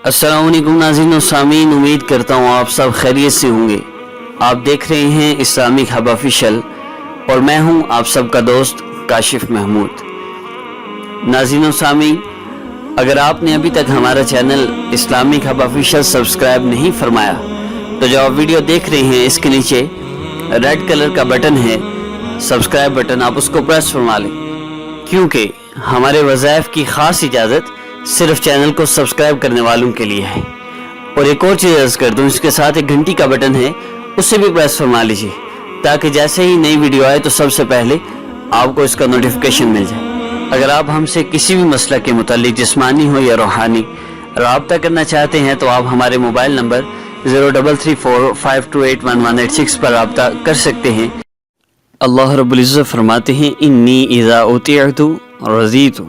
अस्सलाम वालेकुम नाज़रीन और सामीन, उम्मीद करता हूँ आप सब खैरियत से होंगे। आप देख रहे हैं इस्लामिक हब ऑफिशियल और मैं हूँ आप सबका दोस्त काशिफ महमूद। नाज़रीन और सामीन, अगर आपने अभी तक हमारा channel Islamic hub official subscribe नहीं फरमाया तो जो आप वीडियो देख रहे हैं इसके नीचे रेड कलर का बटन है सब्सक्राइब बटन, आप उसको प्रेस फरमा लें, क्योंकि हमारे वज़ाइफ की ख़ास इजाज़त सिर्फ चैनल को सब्सक्राइब करने वालों के लिए है। और एक और चीज़ अर्ज़ कर दूँ, इसके साथ एक घंटी का बटन है, उससे भी प्रेस फरमा लीजिए ताकि जैसे ही नई वीडियो आए तो सबसे पहले आपको इसका नोटिफिकेशन मिल जाए। अगर आप हमसे किसी भी मसला के मुतालिक जिस्मानी हो या रूहानी राब्ता करना चाहते हैं तो आप हमारे मोबाइल नंबर 0334528118 पर राब्ता कर सकते हैं। अल्लाह रब्बुल इज़्ज़त फरमाते हैं, इन्नी इज़ा उतिअतु रज़ीतु।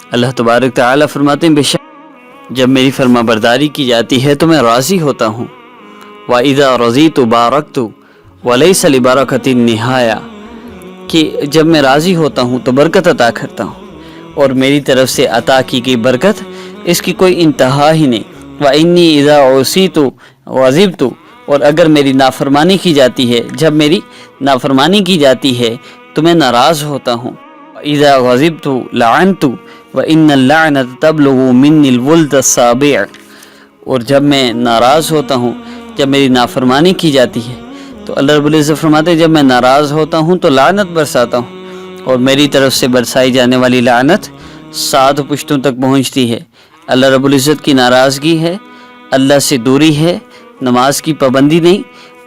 अल्लाह तबारक तआला फरमाते हैं, बेशक जब मेरी फरमा बरदारी की जाती है तो मैं राज़ी होता हूँ। व इज़ा रज़ीतु बारकतु वलैसा लिबरकति निहाया, कि जब मैं राज़ी होता हूँ तो बरकत अता करता हूँ और मेरी तरफ से अता की गई बरकत इसकी कोई इंतहा ही नहीं। व इन्नी इज़ा उसीतु वज़िबतु, और अगर मेरी नाफरमानी की जाती है, जब मेरी नाफरमानी की जाती है तो मैं नाराज़ होता हूँ। इज़ा गज़िबतु लअनतु व इन्नल लअनत तबलुगु मिन्निल वुल्द अस्साबिअ, और जब मैं नाराज़ होता हूँ, जब मेरी नाफरमानी की जाती है तो अल्लाह रब्बुल इज़्ज़त फरमाते हैं, जब मैं नाराज़ होता हूँ तो लानत बरसाता हूँ और मेरी तरफ से बरसाई जाने वाली लानत 7 पुश्तों तक पहुँचती है। अल्लाह रब्बुल इज़्ज़त की नाराज़गी है, अल्लाह से दूरी है, नमाज की पाबंदी नहीं,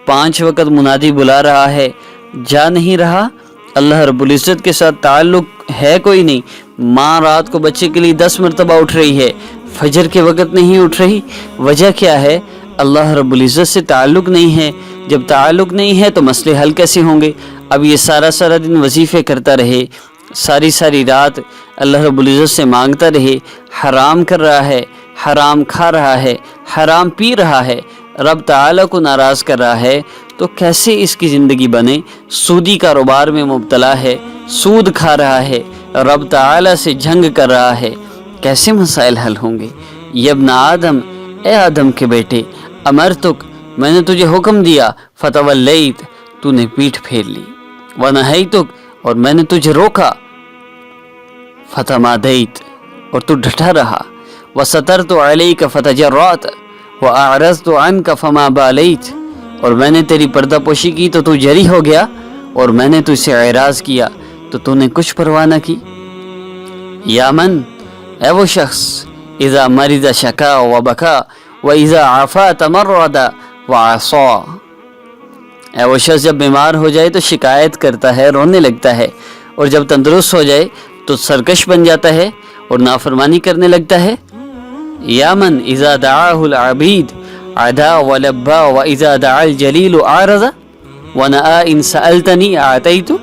5 वक़्त मुनादी बुला रहा है, जा नहीं रहा, अल्लाह रब्बुल इज़्ज़त के साथ ताल्लुक़ है कोई नहीं। माँ रात को बच्चे के लिए 10 मरतबा उठ रही है, फजर के वक़्त नहीं उठ रही, वजह क्या है? अल्लाह रब्बुल इज़्ज़त से ताल्लुक़ नहीं है। जब ताल्लुक़ नहीं है तो मसले हल कैसे होंगे? अब ये सारा दिन वजीफ़े करता रहे, सारी रात अल्लाह रब्बुल इज़्ज़त से मांगता रहे, हराम कर रहा है, हराम खा रहा है, हराम पी रहा है, रब ताला को नाराज़ कर रहा है, तो कैसे इसकी ज़िंदगी बने? सूदी कारोबार में मुब्तला है, सूद खा रहा है, रब ताला से जंग कर रहा है, कैसे मसाइल हल होंगे? यब्न आदम, ए आदम के बेटे, अमरतुक, मैंने तुझे हुक्म दिया, फतवल्लैत, तूने पीठ फेर ली, व नहैतुक, और मैंने तुझे रोका, फतमादैत, और तू डटा रहा, व सतरतु अलैका फतजर्रत व अअरज़तु अन्का फमा बालैत, और मैंने तेरी पर्दापोशी की तो तू जरी हो गया और मैंने तुझसे एराज़ किया तो तूने कुछ परवाह न की। या मन, ए वो शख्स, इज़ा मरिज़ शका व बका व इज़ा आफ़ा तमर्रदा व आसा, ए वो शख्स जब बीमार हो जाए तो शिकायत करता है, रोने लगता है, और जब तंदुरुस्त हो जाए तो सरकश बन जाता है और नाफरमानी करने लगता है। या मन, इज़ा दआहुल अबीद अदा व लब्बा व इज़ा दअल जलील आरज़ा व नआ इन सअलतनी आतैतुक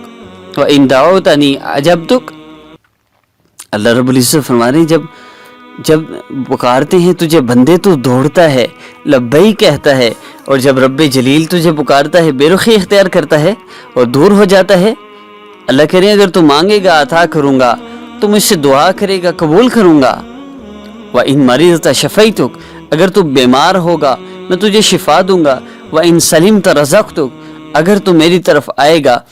व इन दअउतनी अजबतुक। अल्लाह रब्बुल इज़्ज़त फरमा रहे हैं, जब पुकारते हैं तुझे बंदे तो दौड़ता है, लब्बई कहता है, और जब रब्बे जलील तुझे पुकारता है बेरुखी इख्तियार करता है और दूर हो जाता है। अल्लाह कह रहे हैं, अगर तू मांगेगा अता करूँगा, तो मुझसे दुआ करेगा कबूल करूँगा। व इन मरीज़त शफ़ैतुक, अगर तू बीमार होगा मैं तुझे शिफा दूंगा। व इन सलिमत रज़क़तुक, अगर तू मेरी तरफ आएगा,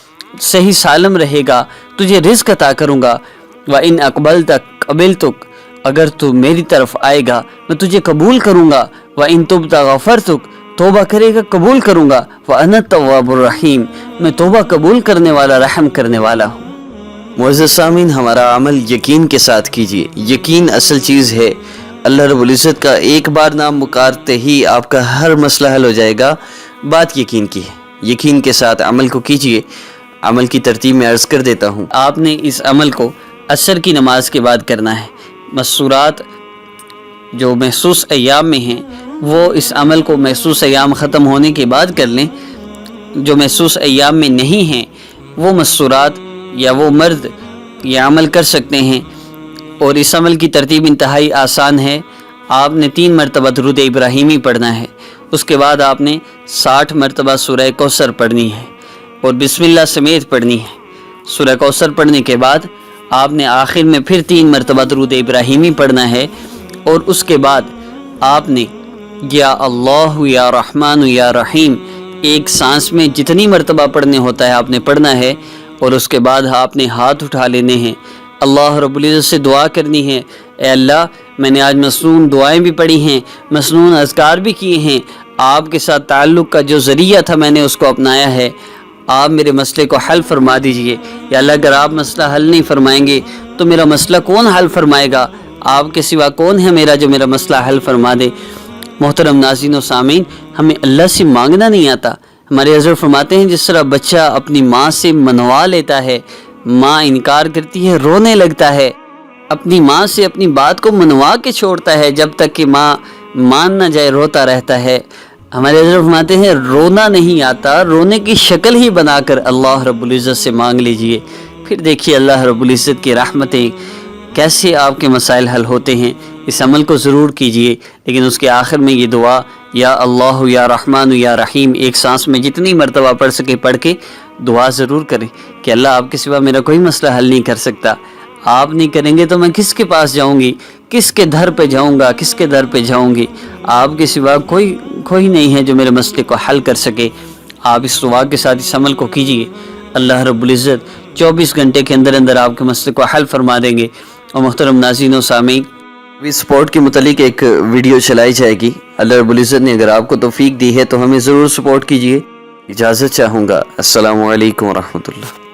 सही सालम रहेगा, तुझे रिज़्क़ अता करूँगा। व इन अक़बलत क़बिलतुक, अगर तू मेरी तरफ आएगा मैं तुझे कबूल करूँगा। व इन तुबत गफ़रतुक, तौबा करेगा कबूल करूँगा। व अना तव्वाबुर रहीम, मैं तौबा कबूल करने वाला, रहम करने वाला हूँ। मुअज़्ज़ज़ सामीन, हमारा अमल यकीन के साथ कीजिए। यकीन असल चीज़ है। अल्लाह रब्बुल इज़्ज़त का एक बार नाम पुकारते ही आपका हर मसला हल हो जाएगा। बात यकीन की है, यकीन के साथ अमल को कीजिए। अमल की तरतीब में अर्ज़ कर देता हूँ, आपने इस अमल को असर की नमाज के बाद करना है। मसूरात जो महसूस अय्याम में हैं वो इस अमल को महसूस अय्याम ख़त्म होने के बाद कर लें। जो महसूस अय्याम में नहीं हैं वो मसूरात या वो मर्द ये अमल कर सकते हैं। और इस अमल की तरतीब इंतहाई आसान है। आपने 3 मरतबा दुरूद इब्राहिमी पढ़ना है, उसके बाद आपने 60 मरतबा सूरह कौसर पढ़नी है और बिस्मिल्लाह समेत पढ़नी है। सूरह कौसर पढ़ने के बाद आपने आखिर में फिर 3 मरतबा दुरूद इब्राहिमी पढ़ना है और उसके बाद آپ نے یا اللہ یا رحمان یا رحیم ایک سانس میں جتنی مرتبہ پڑھنے ہوتا ہے آپ نے پڑھنا ہے، اور اس کے بعد آپ نے ہاتھ اٹھا لینے ہیں، اللہ رب العزت سے دعا کرنی ہے، اے اللہ میں نے آج مسنون دعائیں بھی پڑھی ہیں، مسنون اذکار بھی کیے ہیں، آپ کے ساتھ تعلق کا جو ذریعہ تھا میں نے اس کو اپنایا ہے، آپ میرے مسئلے کو حل فرما دیجئے۔ یا اللہ اگر آپ مسئلہ حل نہیں فرمائیں گے تو میرا مسئلہ کون حل فرمائے گا؟ آپ کے سوا کون ہے میرا جو میرا مسئلہ حل فرما دے؟ محترم ناظرین و سامعین، ہمیں اللہ سے مانگنا نہیں آتا۔ ہمارے حضرت فرماتے ہیں جس طرح بچہ اپنی ماں سے منوا لیتا ہے، ماں انکار کرتی ہے رونے لگتا ہے، اپنی ماں سے اپنی بات کو منوا کے چھوڑتا ہے، جب تک کہ ماں مان نہ جائے روتا رہتا ہے۔ ہمارے حضرت فرماتے ہیں رونا نہیں آتا، رونے کی شکل ہی بنا کر اللہ رب العزت سے مانگ لیجئے، پھر دیکھیے اللہ رب العزت کی رحمتیں کیسے آپ کے مسائل حل ہوتے ہیں۔ اس عمل کو ضرور کیجئے، لیکن اس کے آخر میں یہ دعا یا اللہ یا رحمان یا رحیم ایک سانس میں جتنی مرتبہ پڑھ سکے پڑھ کے دعا ضرور کریں کہ اللہ آپ کے سوا میرا کوئی مسئلہ حل نہیں کر سکتا، آپ نہیں کریں گے تو میں کس کے پاس جاؤں گی، کس کے در پہ جاؤں گا، کس کے در پہ جاؤں گی؟ آپ کے سوا کوئی نہیں ہے جو میرے مسئلے کو حل کر سکے۔ آپ اس دعا کے ساتھ اس عمل کو کیجئے، اللہ رب العزت 24 گھنٹے کے اندر اندر آپ کے مسئلے کو حل فرما دیں گے۔ اور محترم ناظرین و سامعین، سپورٹ کے متعلق ایک ویڈیو چلائی جائے گی، اللہ رب العزت نے اگر آپ کو توفیق دی ہے تو ہمیں ضرور سپورٹ کیجئے۔ اجازت چاہوں گا، السلام علیکم ورحمۃ اللہ۔